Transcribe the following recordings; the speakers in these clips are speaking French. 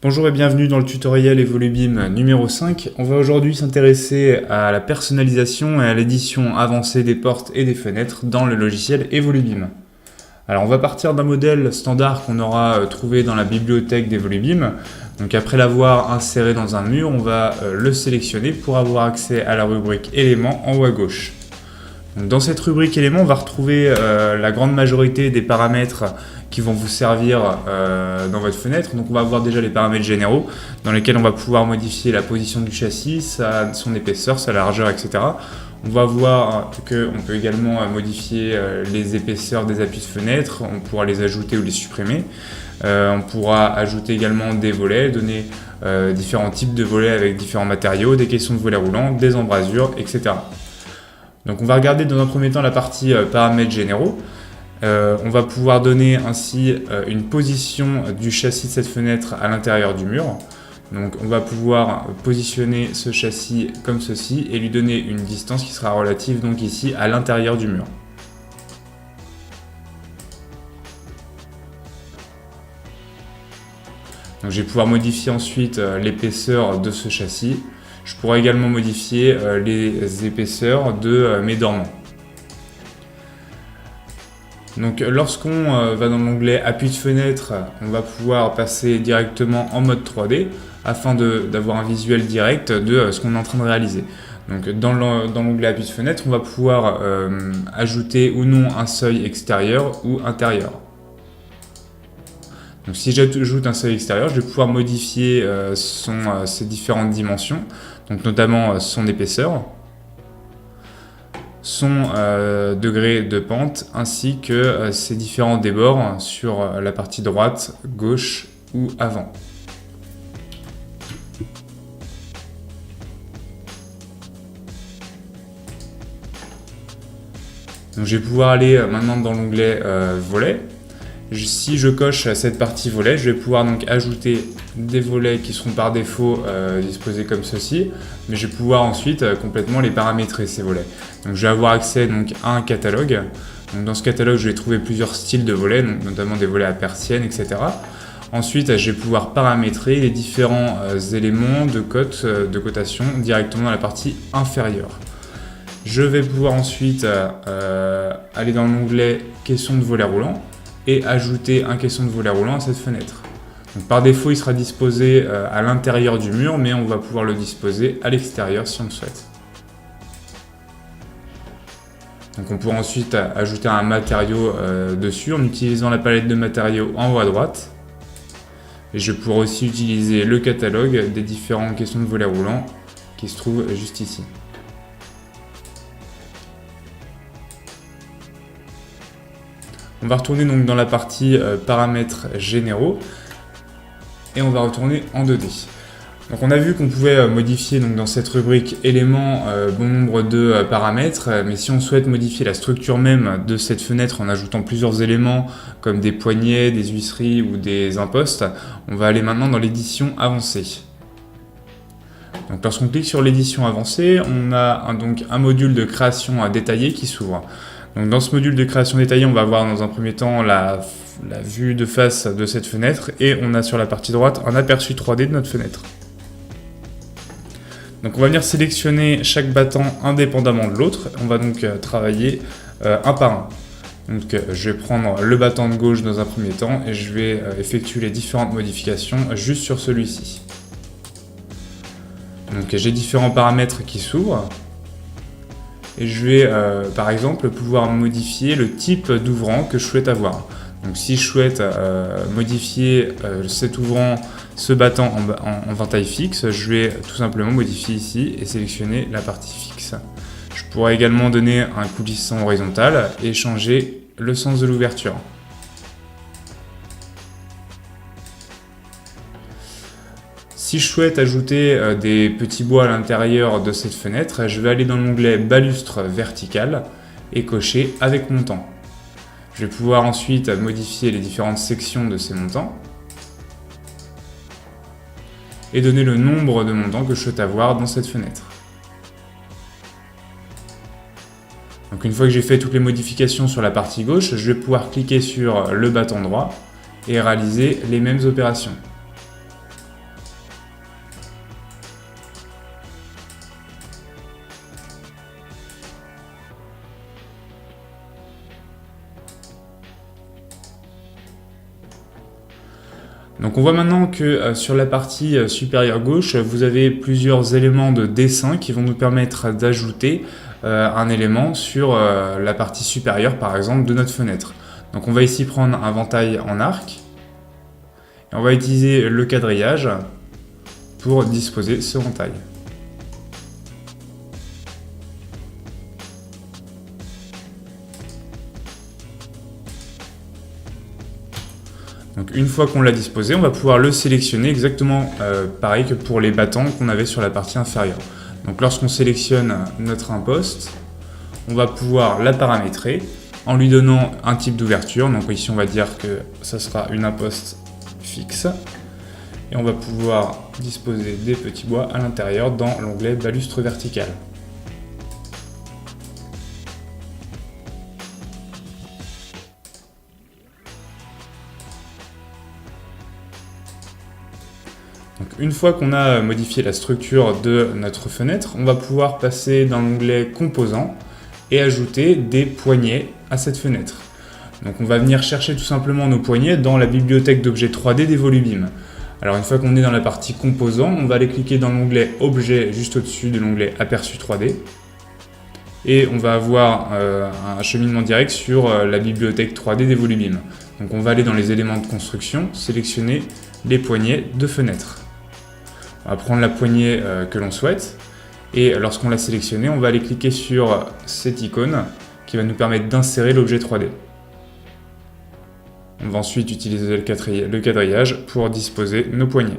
Bonjour et bienvenue dans le tutoriel Evolubim numéro 5. On va aujourd'hui s'intéresser à la personnalisation et à l'édition avancée des portes et des fenêtres dans le logiciel Evolubim. Alors on va partir d'un modèle standard qu'on aura trouvé dans la bibliothèque d'Evolubim. Donc après l'avoir inséré dans un mur, on va le sélectionner pour avoir accès à la rubrique éléments en haut à gauche. Donc dans cette rubrique éléments, on va retrouver la grande majorité des paramètres qui vont vous servir dans votre fenêtre. Donc on va avoir déjà les paramètres généraux dans lesquels on va pouvoir modifier la position du châssis, son épaisseur, sa largeur, etc. On va voir qu'on peut également modifier les épaisseurs des appuis de fenêtre, on pourra les ajouter ou les supprimer. On pourra ajouter également des volets, donner différents types de volets avec différents matériaux, des caissons de volets roulants, des embrasures, etc. Donc on va regarder dans un premier temps la partie paramètres généraux. On va pouvoir donner ainsi une position du châssis de cette fenêtre à l'intérieur du mur. Donc on va pouvoir positionner ce châssis comme ceci et lui donner une distance qui sera relative donc ici à l'intérieur du mur. Donc je vais pouvoir modifier ensuite l'épaisseur de ce châssis. Je pourrais également modifier les épaisseurs de mes dormants. Donc lorsqu'on va dans l'onglet appui de fenêtre, on va pouvoir passer directement en mode 3D afin d'avoir un visuel direct de ce qu'on est en train de réaliser. Donc dans l'onglet appui de fenêtre, on va pouvoir ajouter ou non un seuil extérieur ou intérieur. Donc si j'ajoute un seuil extérieur, je vais pouvoir modifier ses différentes dimensions, donc notamment son épaisseur, son degré de pente, ainsi que ses différents débords sur la partie droite, gauche ou avant. Donc je vais pouvoir aller maintenant dans l'onglet volets. Si je coche cette partie volet, je vais pouvoir donc ajouter des volets qui seront par défaut disposés comme ceci, mais je vais pouvoir ensuite complètement les paramétrer ces volets. Donc je vais avoir accès donc à un catalogue. Donc dans ce catalogue, je vais trouver plusieurs styles de volets, donc notamment des volets à persiennes, etc. Ensuite, je vais pouvoir paramétrer les différents éléments de cote, de cotation directement dans la partie inférieure. Je vais pouvoir ensuite aller dans l'onglet question de volet roulant et ajouter un caisson de volet roulant à cette fenêtre. Donc, par défaut, il sera disposé à l'intérieur du mur, mais on va pouvoir le disposer à l'extérieur si on le souhaite. Donc, on pourra ensuite ajouter un matériau dessus en utilisant la palette de matériaux en haut à droite. Et je pourrai aussi utiliser le catalogue des différents caissons de volet roulant qui se trouvent juste ici. On va retourner donc dans la partie paramètres généraux et on va retourner en 2D. Donc on a vu qu'on pouvait modifier donc dans cette rubrique éléments bon nombre de paramètres, mais si on souhaite modifier la structure même de cette fenêtre en ajoutant plusieurs éléments comme des poignées, des huisseries ou des impostes, on va aller maintenant dans l'édition avancée. Donc lorsqu'on clique sur l'édition avancée, on a donc un module de création détaillé qui s'ouvre. Donc dans ce module de création détaillée, on va voir dans un premier temps la vue de face de cette fenêtre et on a sur la partie droite un aperçu 3D de notre fenêtre. Donc on va venir sélectionner chaque battant indépendamment de l'autre. On va donc travailler un par un. Donc je vais prendre le battant de gauche dans un premier temps et je vais effectuer les différentes modifications juste sur celui-ci. Donc j'ai différents paramètres qui s'ouvrent. Et je vais par exemple pouvoir modifier le type d'ouvrant que je souhaite avoir. Donc si je souhaite modifier cet ouvrant, ce battant en ventaille fixe, je vais tout simplement modifier ici et sélectionner la partie fixe. Je pourrais également donner un coulissant horizontal et changer le sens de l'ouverture. Si je souhaite ajouter des petits bois à l'intérieur de cette fenêtre, je vais aller dans l'onglet balustre vertical et cocher avec montant. Je vais pouvoir ensuite modifier les différentes sections de ces montants et donner le nombre de montants que je souhaite avoir dans cette fenêtre. Donc une fois que j'ai fait toutes les modifications sur la partie gauche, je vais pouvoir cliquer sur le battant droit et réaliser les mêmes opérations. Donc on voit maintenant que sur la partie supérieure gauche, vous avez plusieurs éléments de dessin qui vont nous permettre d'ajouter un élément sur la partie supérieure par exemple de notre fenêtre. Donc on va ici prendre un ventail en arc et on va utiliser le quadrillage pour disposer ce ventail. Donc une fois qu'on l'a disposé, on va pouvoir le sélectionner exactement pareil que pour les battants qu'on avait sur la partie inférieure. Donc lorsqu'on sélectionne notre imposte, on va pouvoir la paramétrer en lui donnant un type d'ouverture. Donc ici on va dire que ça sera une imposte fixe. Et on va pouvoir disposer des petits bois à l'intérieur dans l'onglet balustre vertical. Donc, une fois qu'on a modifié la structure de notre fenêtre, on va pouvoir passer dans l'onglet Composants et ajouter des poignées à cette fenêtre. Donc on va venir chercher tout simplement nos poignées dans la bibliothèque d'objets 3D des Volubimes. Alors une fois qu'on est dans la partie Composants, on va aller cliquer dans l'onglet Objets juste au-dessus de l'onglet Aperçu 3D. Et on va avoir un cheminement direct sur la bibliothèque 3D des Volubimes. Donc on va aller dans les éléments de construction, sélectionner les poignées de fenêtre. On va prendre la poignée que l'on souhaite et lorsqu'on l'a sélectionnée, on va aller cliquer sur cette icône qui va nous permettre d'insérer l'objet 3D. On va ensuite utiliser le quadrillage pour disposer nos poignées.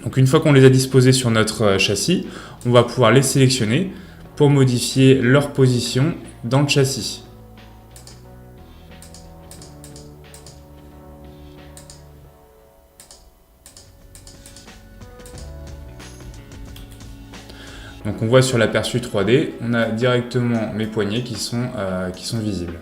Donc une fois qu'on les a disposées sur notre châssis, on va pouvoir les sélectionner pour modifier leur position dans le châssis. Donc on voit sur l'aperçu 3D, on a directement mes poignées qui sont visibles.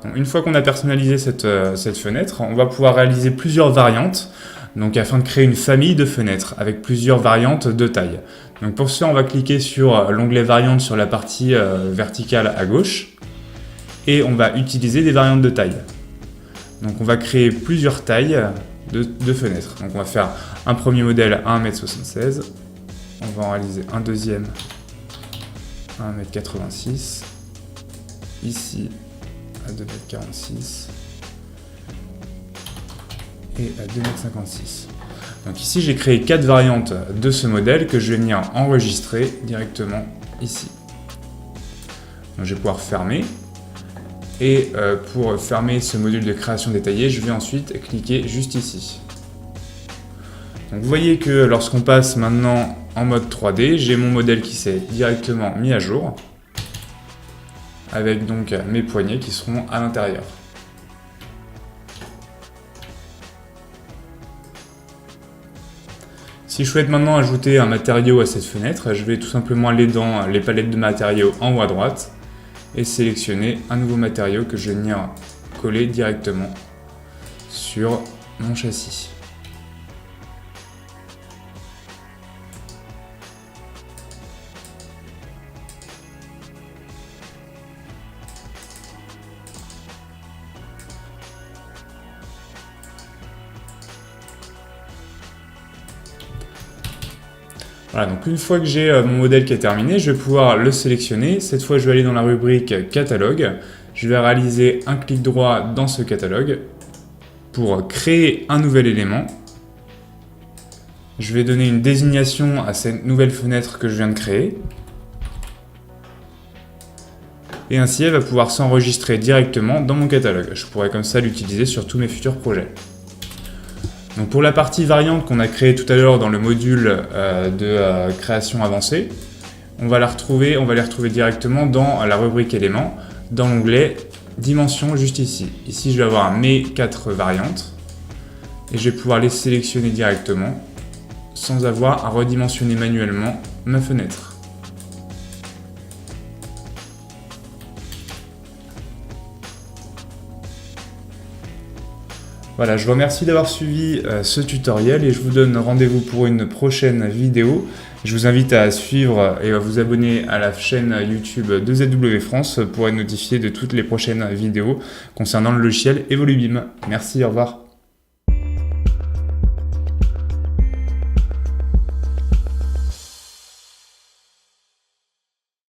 Donc, une fois qu'on a personnalisé cette fenêtre, on va pouvoir réaliser plusieurs variantes donc, afin de créer une famille de fenêtres avec plusieurs variantes de taille. Donc, pour ça, on va cliquer sur l'onglet variantes sur la partie verticale à gauche et on va utiliser des variantes de taille. Donc on va créer plusieurs tailles de fenêtres. Donc on va faire un premier modèle à 1m76, on va en réaliser un deuxième à 1m86, ici à 2m46 et à 2m56. Donc ici j'ai créé 4 variantes de ce modèle que je vais venir enregistrer directement ici. Donc je vais pouvoir fermer. Et pour fermer ce module de création détaillée, je vais ensuite cliquer juste ici. Donc vous voyez que lorsqu'on passe maintenant en mode 3D, j'ai mon modèle qui s'est directement mis à jour, avec donc mes poignées qui seront à l'intérieur. Si je souhaite maintenant ajouter un matériau à cette fenêtre, je vais tout simplement aller dans les palettes de matériaux en haut à droite, et sélectionner un nouveau matériau que je vais venir coller directement sur mon châssis. Voilà, donc une fois que j'ai mon modèle qui est terminé, je vais pouvoir le sélectionner. Cette fois, je vais aller dans la rubrique catalogue. Je vais réaliser un clic droit dans ce catalogue pour créer un nouvel élément. Je vais donner une désignation à cette nouvelle fenêtre que je viens de créer. Et ainsi, elle va pouvoir s'enregistrer directement dans mon catalogue. Je pourrais comme ça l'utiliser sur tous mes futurs projets. Donc pour la partie variante qu'on a créée tout à l'heure dans le module de création avancée, on va les retrouver directement dans la rubrique éléments, dans l'onglet dimension juste ici. Ici, je vais avoir mes 4 variantes et je vais pouvoir les sélectionner directement sans avoir à redimensionner manuellement ma fenêtre. Voilà, je vous remercie d'avoir suivi ce tutoriel et je vous donne rendez-vous pour une prochaine vidéo. Je vous invite à suivre et à vous abonner à la chaîne YouTube de ZW France pour être notifié de toutes les prochaines vidéos concernant le logiciel Evolubim. Merci, au revoir.